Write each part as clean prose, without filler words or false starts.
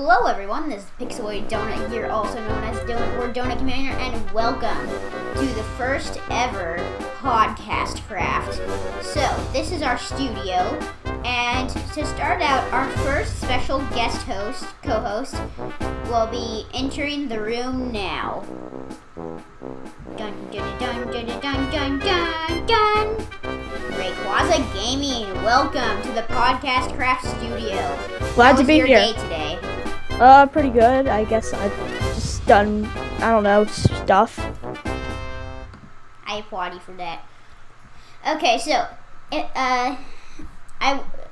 Hello everyone, this is Pixeloid Donut here, also known as Donut or Donut Commander, and welcome to the first ever PodcastCraft. So, this is our studio, and to start out, our first special guest co-host, will be entering the room now. Dun dun dun dun dun dun dun dun dun! RayquazaGaming, welcome to the PodcastCraft studio. Glad to be here. How was your day today? Pretty good. I guess I've just done, stuff. I applaud you for that. Okay, so, I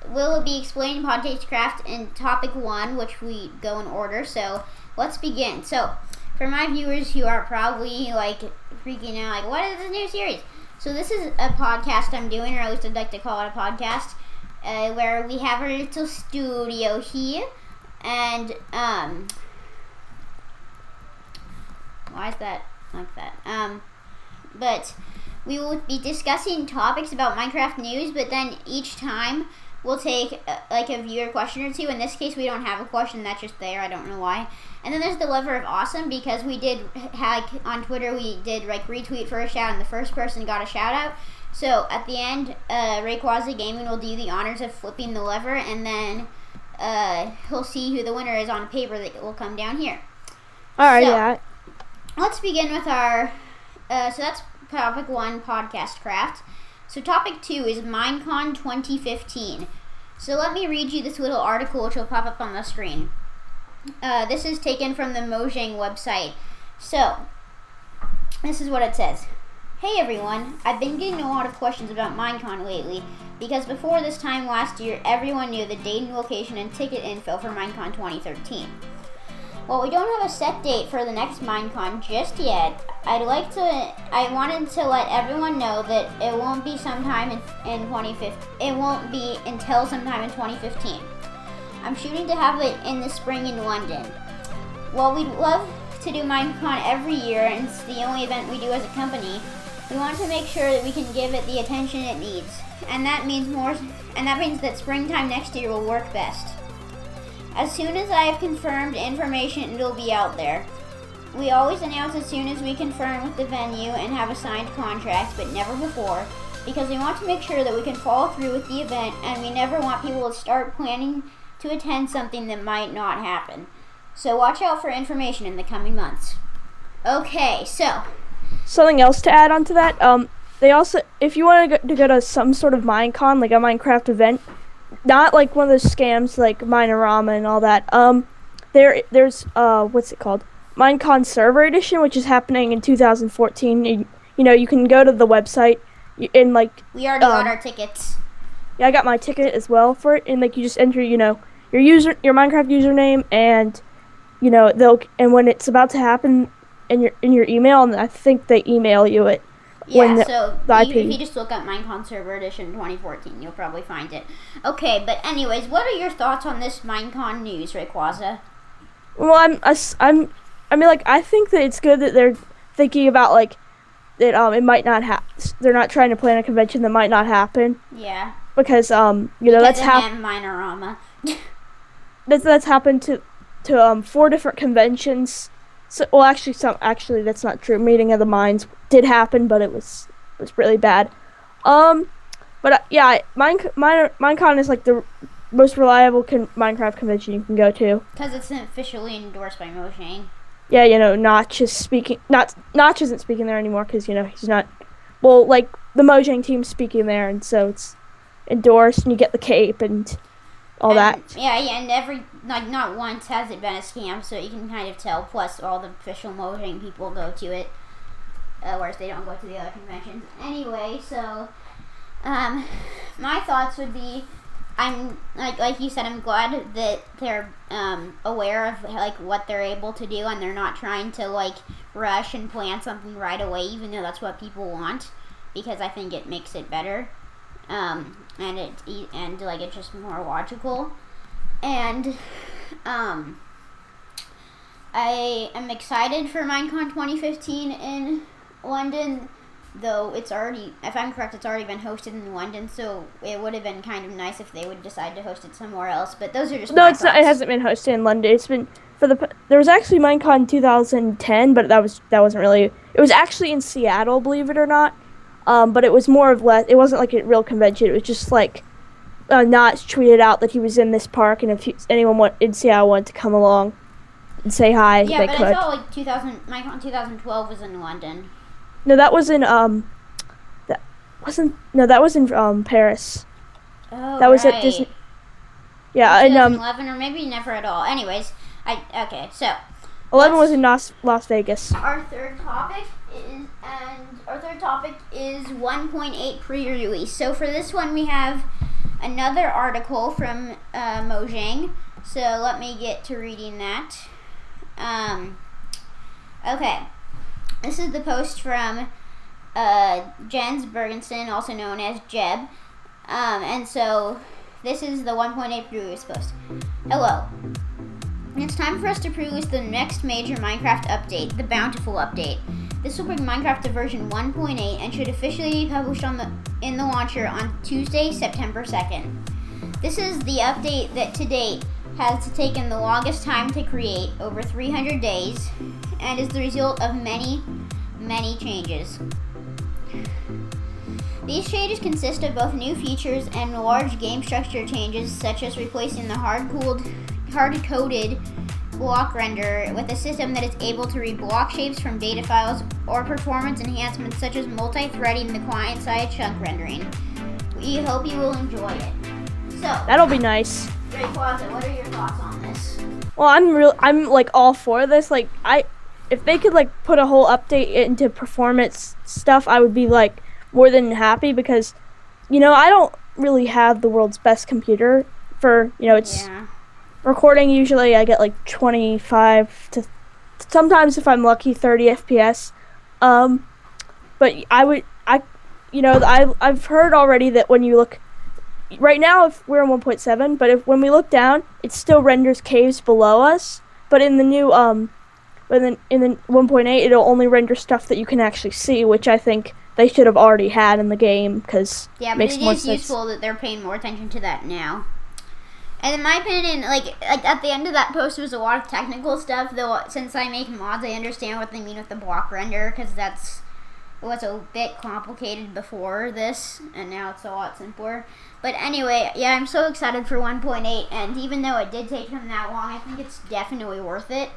will be explaining PodcastCraft in topic 1, which we go in order, so let's begin. So, for my viewers who are probably, freaking out, what is this new series? So this is a podcast I'm doing, or at least I'd like to call it a podcast, where we have our little studio here, and, why is that like that? But we will be discussing topics about Minecraft news, but then each time we'll take, a viewer question or two. In this case, we don't have a question, that's just there, I don't know why. And then there's the lever of awesome, because we did, on Twitter, we did, retweet for a shout, and the first person got a shout out. So, at the end, RayquazaGaming will do the honors of flipping the lever, and then, he'll see who the winner is on a paper that will come down here. Alright, so, yeah. Let's begin with our, so that's topic 1, PodcastCraft. So topic 2 is Minecon 2015. So let me read you this little article, which will pop up on the screen. This is taken from the Mojang website. So, this is what it says. Hey everyone, I've been getting a lot of questions about Minecon lately, because before this time last year, everyone knew the date and location and ticket info for Minecon 2013. While we don't have a set date for the next Minecon just yet, I wanted to let everyone know that it won't be sometime in 2015. It won't be until sometime in 2015. I'm shooting to have it in the spring in London. While we'd love to do Minecon every year, and it's the only event we do as a company, we want to make sure that we can give it the attention it needs, and that means that springtime next year will work best. As soon as I have confirmed information, it'll be out there. We always announce as soon as we confirm with the venue and have a signed contract, but never before, because we want to make sure that we can follow through with the event, and we never want people to start planning to attend something that might not happen. So watch out for information in the coming months. Okay, so something else to add on to that, they also, if you want to go to some sort of Minecon, like a Minecraft event, not like one of those scams like Minerama and all that, there's what's it called? Minecon Server Edition, which is happening in 2014. You can go to the website we already got our tickets. Yeah, I got my ticket as well for it, and you just enter, your Minecraft username, and when it's about to happen in your email, and I think they email you it. Yeah, so if you just look up Minecon Server Edition 2014, you'll probably find it. Okay, but anyways, what are your thoughts on this Minecon news, Rayquaza? Well, I think that it's good that they're thinking about that it might not they're not trying to plan a convention that might not happen. Yeah. Because that's Minerama. that's happened to 4 different conventions. So, well, actually that's not true. Meeting of the Minds did happen, but it was really bad. Yeah, Minecon is the most reliable Minecraft convention you can go to. Because it's officially endorsed by Mojang. Yeah, Notch is speaking. Notch isn't speaking there anymore because he's not. Well, the Mojang team's speaking there, and so it's endorsed, and you get the cape and all that. Yeah, and not once has it been a scam, so you can kind of tell. Plus, all the official Mojang people go to it, whereas they don't go to the other conventions. Anyway, so my thoughts would be, I'm like you said, I'm glad that they're aware of what they're able to do, and they're not trying to rush and plan something right away, even though that's what people want, because I think it makes it better. And it's just more logical, and I am excited for Minecon 2015 in London. though it's already, if I'm correct, it's already been hosted in London, so it would have been kind of nice if they would decide to host it somewhere else. But those are just No, my it's not. It thoughts. hasn't been hosted in London. It's been there was actually Minecon 2010, but that wasn't really. It was actually in Seattle, believe it or not. But it was more of less. It wasn't like a real convention. It was just like Notch tweeted out that he was in this park, and if anyone in Seattle wanted to come along and say hi, Yeah, they but could. I felt like Minecon 2012 was in London. No, that was in that was in Paris. Oh, that was right. at Disney. Yeah, and 2011 or maybe never at all. Anyways, so 11 was in Las Vegas. Our third topic is 1.8 pre-release. So for this one, we have another article from Mojang. So let me get to reading that. Okay, this is the post from Jens Bergensen, also known as Jeb. And so this is the 1.8 pre-release post. Hello. It's time for us to pre-release the next major Minecraft update, the Bountiful update. This will bring Minecraft to version 1.8 and should officially be published in the launcher on Tuesday, September 2nd. This is the update that to date has taken the longest time to create, over 300 days, and is the result of many, many changes. These changes consist of both new features and large game structure changes, such as replacing the hard-coded block render with a system that is able to read block shapes from data files, or performance enhancements such as multi-threading the client-side chunk rendering. We hope you will enjoy it. So That'll be nice. Rayquaza, what are your thoughts on this? Well, I'm like all for this. Like if they could like put a whole update into performance stuff, I would be like more than happy, because I don't really have the world's best computer for, it's recording. Usually I get like 25 to sometimes, if I'm lucky, 30 FPS. But I've heard already that when you look right now, if we're in 1.7, but when we look down, it still renders caves below us. But in the new in the 1.8, it'll only render stuff that you can actually see, which I think they should have already had in the game, because yeah, but it is useful that they're paying more attention to that now. And in my opinion, like at the end of that post was a lot of technical stuff, though since I make mods, I understand what they mean with the block render, because it was a bit complicated before this, and now it's a lot simpler. But anyway, yeah, I'm so excited for 1.8, and even though it did take them that long, I think it's definitely worth it.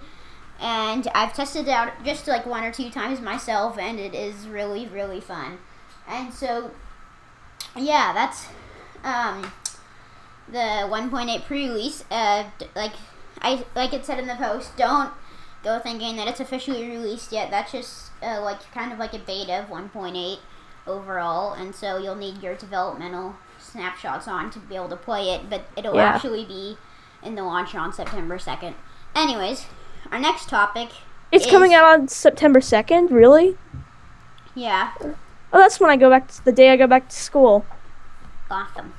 And I've tested it out just like 1 or 2 times myself, and it is really, really fun. And so, yeah, that's the 1.8 pre-release. Like it said in the post, don't go thinking that it's officially released yet. That's just kind of like a beta of 1.8 overall, and so you'll need your developmental snapshots on to be able to play it, but it'll actually be in the launcher on September 2nd. Anyways, our next topic is coming out on September 2nd, really? Yeah. Oh, that's when the day I go back to school. Awesome.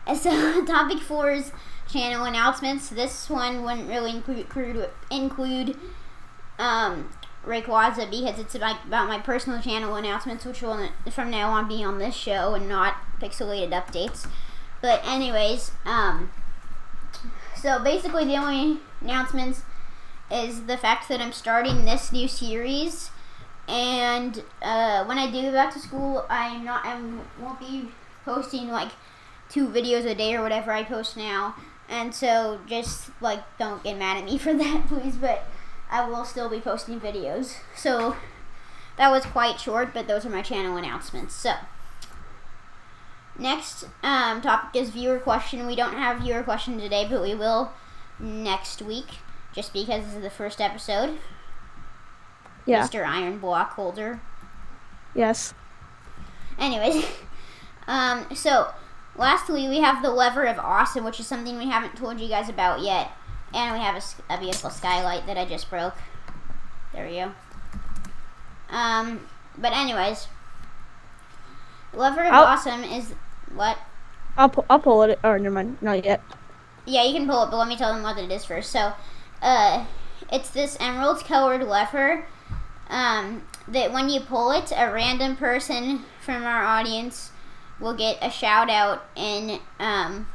And so topic 4 is channel announcements. This one wouldn't really include Rayquaza, because it's about my personal channel announcements, which will from now on be on this show and not pixelated updates. But anyways, so basically the only announcements is the fact that I'm starting this new series, and when I do go back to school, I won't be posting like 2 videos a day or whatever I post now, and so just like don't get mad at me for that, please, but I will still be posting videos. So that was quite short, but those are my channel announcements. So next topic is viewer question. We don't have viewer question today, but we will next week, just because this is the first episode. Yeah. Mr. Iron Block Holder. Yes. Anyways, so lastly, we have the Lever of Awesome, which is something we haven't told you guys about yet. And we have a beautiful skylight that I just broke. There we go. But anyways, Lever of Awesome is what? I'll pull it. Or never mind, not yet. Yeah, you can pull it, but let me tell them what it is first. So, it's this emerald-colored lever. that when you pull it, a random person from our audience will get a shout out in and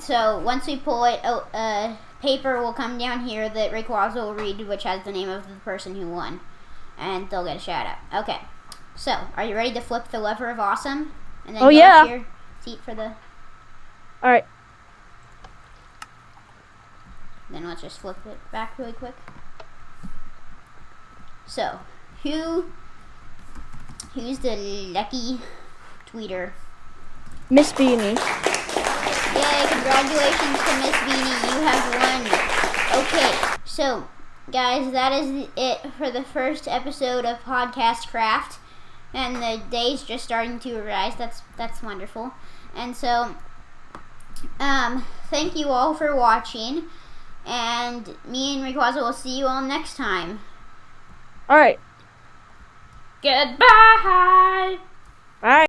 so once we pull it, a paper will come down here that Rayquaza will read, which has the name of the person who won, and they'll get a shout out. Okay, so are you ready to flip the lever of awesome and then go to your seat for the... All right. Then let's just flip it back really quick. So, who's the lucky tweeter? Miss Beanie. Yay, congratulations to Miss Beanie, you have won. Okay, so, guys, that is it for the first episode of PodcastCraft. And the day's just starting to arise, that's wonderful. And so, thank you all for watching. And me and Rayquaza will see you all next time. All right. Goodbye. Bye.